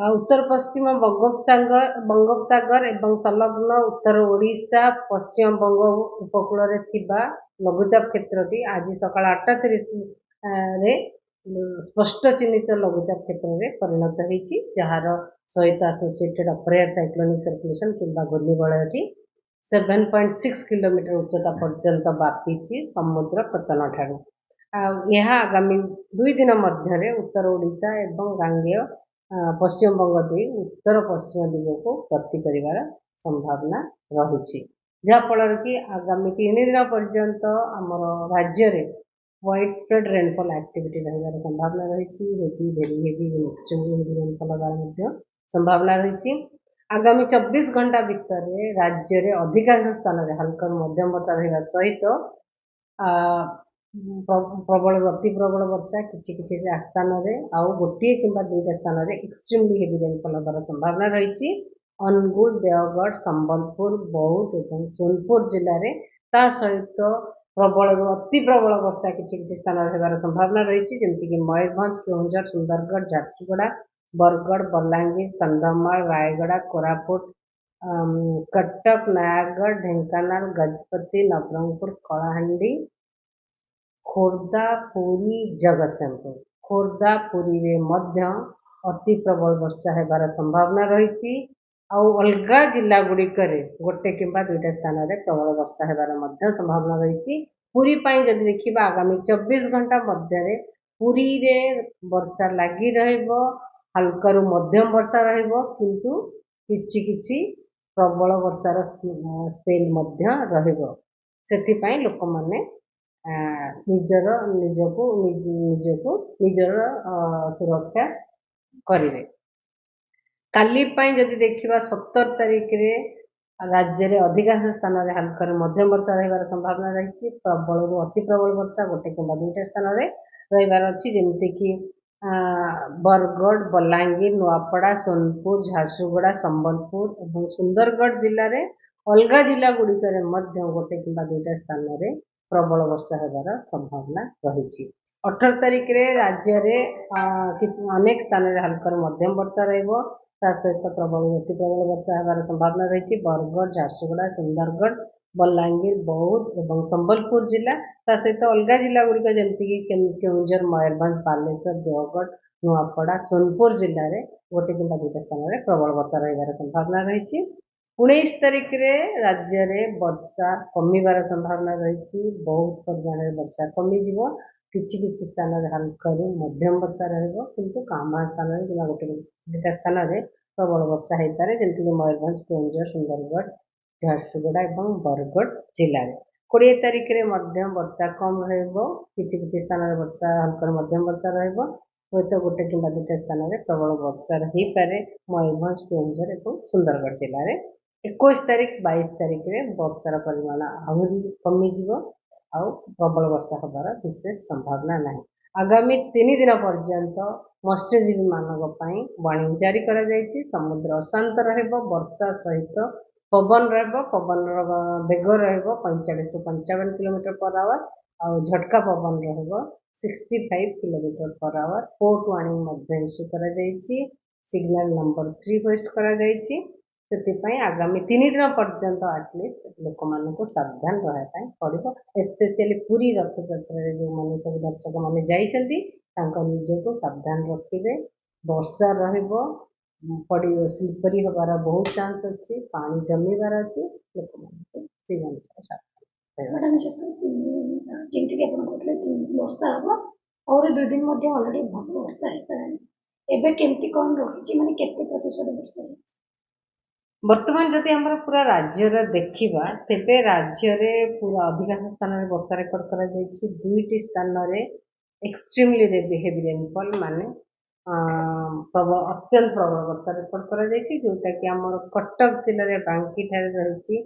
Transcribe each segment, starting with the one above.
उत्तर पश्चिम बंगोपसागर एवं संलग्न उत्तर ओडिशा पश्चिम बंग उपकूल लघुचाप क्षेत्रटी आज सकाळ 8:30 रे स्पष्ट चिन्हित लघुचाप क्षेत्र में परिणत होती जार सहित आसोसिएटेड अपर एयर साइक्लोनिक सर्कुलेशन किंबा घूर्णिबलयटी 7.6 किलोमीटर उच्चता पर्यंत व्यापी समुद्र पतन ठारू यह आगामी 2 दिन मध्य उत्तर ओडिशा एवं गांगेय पश्चिम बंग दे उत्तर पश्चिम दिग को गति कर संभावना रही जहाँफल कि आगामी 3 दिन पर्यंत आमर राज्य में वाइड स्प्रेड रेनफॉल एक्टिविटी रही संभावना रही heavy very heavy extremely heavy rainfall हमार संभावना रही आगामी 24 घंटा भितर राज्य में अधिकांश स्थान में हल्का मध्यम वर्षा रहा सहित प्रबल अति प्रबल वर्षा किसी स्थान में आउ गोटे कि 2टा स्थान में एक्सट्रीमली हेवी रेनफॉल हमार संभावना रही अनुगुल देवगढ़ संबलपुर बौद्ध और सोनपुर जिले में ता सहित प्रबल अति प्रबल वर्षा किसी स्थान होबार संभावना रही जमीक मयूरभंज केउंझर सुंदरगढ़ झारसुगुड़ा बरगढ़ बलांगीर कंधमाल रायगड़ा कोरापुट कटक नयागढ़ ढेंकानाल गजपति नवरंगपुर कलाहांडी खोर्धा पुरी जगतसिंहपुर खोर्धा पुरी रे मध्य अति प्रबल वर्षा होबार संभावना रही अलगा जिला गुड़िक गोटे कि 2टा स्थान में प्रबल वर्षा होबार संभावना रही पुरी जदि देखा आगामी 24 घंटा मध्य पुरी रे वर्षा लगी हल्का मध्यम वर्षा किंतु किछि प्रबल वर्षार स्पेल से लोक मैंने निजर निजर सुरक्षा करेंगे काली जदि देखा 17 तारीख रे राज्य में अधिकांश स्थान में हल्का मध्यम वर्षा रही संभावना रही प्रबल अति प्रबल वर्षा गोटे कि 2टा स्थान में रही अच्छी जमीक बरगढ़ बलांगीर नुआपड़ा सोनपुर झारसुगुड़ा संबलपुर और सुंदरगढ़ जिले में अलगा जिला गुड़िक गोटे कि 2टा स्थान में प्रबल वर्षा होबार संभावना रही 18 तारीख रे राज्य में अनेक स्थान में हल्का मध्यम वर्षा सहित प्रबल अति प्रबल वर्षा होबार संभावना रही बरगढ़ झारसुगुड़ा सुंदरगढ़ बलांगीर बौद्ध और संबलपुर जिला सहित अलग जिला गुड़िक जमीक केउंझर मयूरभंज बालेश्वर देवगढ़ नुआपड़ा सोनपुर जिले में गोटे कि 2टा स्थान में प्रबल वर्षा रही संभावना रही 19 तारीख रे राज्य में वर्षा कमिबार संभावना रही बहुत परिमाण वर्षा कमिज किसी स्थान में हल्का मध्यम वर्षा रही कामा स्थान में कि गोटे 2टा स्थान में प्रबल वर्षा हो पाए जमीक मयूरभंज केउंझर सुंदरगढ़ झारसुगुड़ा और बरगढ़ जिले में 20 तारीख रे मध्यम वर्षा कम किसी स्थान में वर्षा हल्का मध्यम वर्षा हे तो गोटे कि 2टा स्थान में प्रबल वर्षा रही पारे मयूरभंज केउंझर और सुंदरगढ़ जिले में 21 तारीख 22 तारीख रे वर्षार परिमाण आहरी कमिज आउ प्रबल वर्षा होबार विशेष संभावना ना आगामी 3 दिन पर्यंत मत्स्यजीवी मानक वार्निंग जारी करा जायछि समुद्र अशांत रहिबो वर्षा सहित पवन पवन बेग 45 ରୁ 55 किलोमीटर पर आवर और झटका पवन 65 kilometre per hour port warning issue करा जायछि सिग्नल नंबर 3 होस्ट करा जायछि आगामी 3 दिन पर्यंत आटलिस्ट लोक मानक सावधान रहा पड़ो स्पेशली पूरी रथ यात्रा जो मैंने सब दर्शक मैंने जाइए निजको सावधान रखिए वर्षा पड़ स्लीपरी हबार बहुत चांस अच्छी पानी जमीबार अच्छी लोक से अनुसार सावधान मैडम जमीक वर्षा हम और 2 दिन अलरेडी भल वर्षा एबे केमती कौन रही माने केते प्रतिशत वर्षा बर्तमान जदि आमर पूरा राज्य देखा तेरे राज्य में पूरा अधिकांश स्थान में वर्षा रेकर्ड करा 2टी स्थान में एक्सट्रीमली हेवी रेनफॉल माने अत्यंत प्रबल वर्षा रेकर्ड करा जोटा कि आमर कटक जिले में बांकी ठारे रही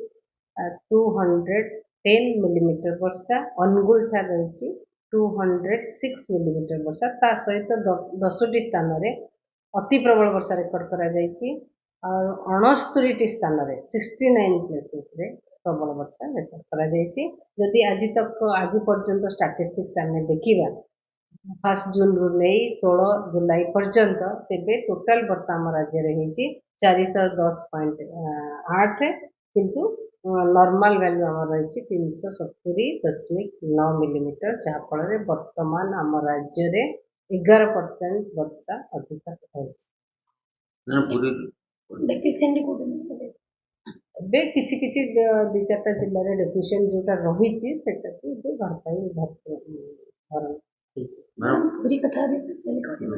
210 मिलीमीटर वर्षा अनुगुल ठारे रही 206 मिलीमीटर वर्षा ता सहित 10टी स्थान में अति प्रबल वर्षा रेकर्ड करा और 69 स्थान में 69 प्लेसेस रे प्रबल वर्षा रेकर्ड करा जदि आज तक आज पर्यंत स्टैटिस्टिक्स आम देखा 1 ଜୁନରୁ ନେଇ 16 ଜୁଲାଇ ପର୍ଯ୍ୟନ୍ତ ତେବେ ଟୋଟାଲ ବର୍ଷା ଆମ ରାଜ୍ୟରେ ହେଇଛି 410.8 କିନ୍ତୁ ନର୍ମାଲ ଭ୍ୟାଲ୍ୟୁ ଆମର ରହିଛି 370.9 ମିଲିମିଟର ଯାହାଫଳରେ ବର୍ତ୍ତମାନ ଆମ ରାଜ୍ୟରେ 11% ବର୍ଷା ଅଧିକ ହେଉଛି। ଡେଫିସିଏଣ୍ଟ କୋଉଠି ନାହିଁ। ଏବେ କିଛି କିଛି 2-4ଟା ଜିଲ୍ଲାରେ ଡେଫିସିଏଣ୍ଟ ଯୋଉଟା ରହିଛି ସେଟାକୁ ଏବେ ଭରପାଇ ଭରଣ ହେଇଛି। ପୁରୀ କଥା ବି ସ୍ପେଶାଲି କହିବ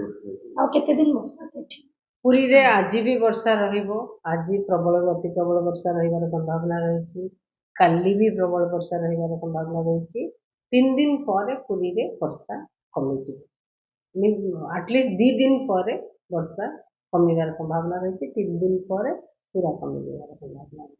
ଆଉ କେତେ ଦିନ ବର୍ଷା ସେଠି? ପୁରୀରେ ଆଜି ବି ବର୍ଷା ରହିବ। ଆଜି ପ୍ରବଳରୁ ଅତି ପ୍ରବଳ ବର୍ଷା ରହିବାର ସମ୍ଭାବନା ରହିଛି। କାଲି ବି ପ୍ରବଳ ବର୍ଷା ରହିବାର ସମ୍ଭାବନା ରହିଛି। 3 ଦିନ ପରେ ପୁରୀରେ ବର୍ଷା କମିଯିବ। ଆଟଲିଷ୍ଟ 2 ଦିନ ପରେ ବର୍ଷା କମିବାର ସମ୍ଭାବନା ରହିଛି। 3 ଦିନ ପରେ ପୁରା କମିଯିବାର ସମ୍ଭାବନା ରହିଛି।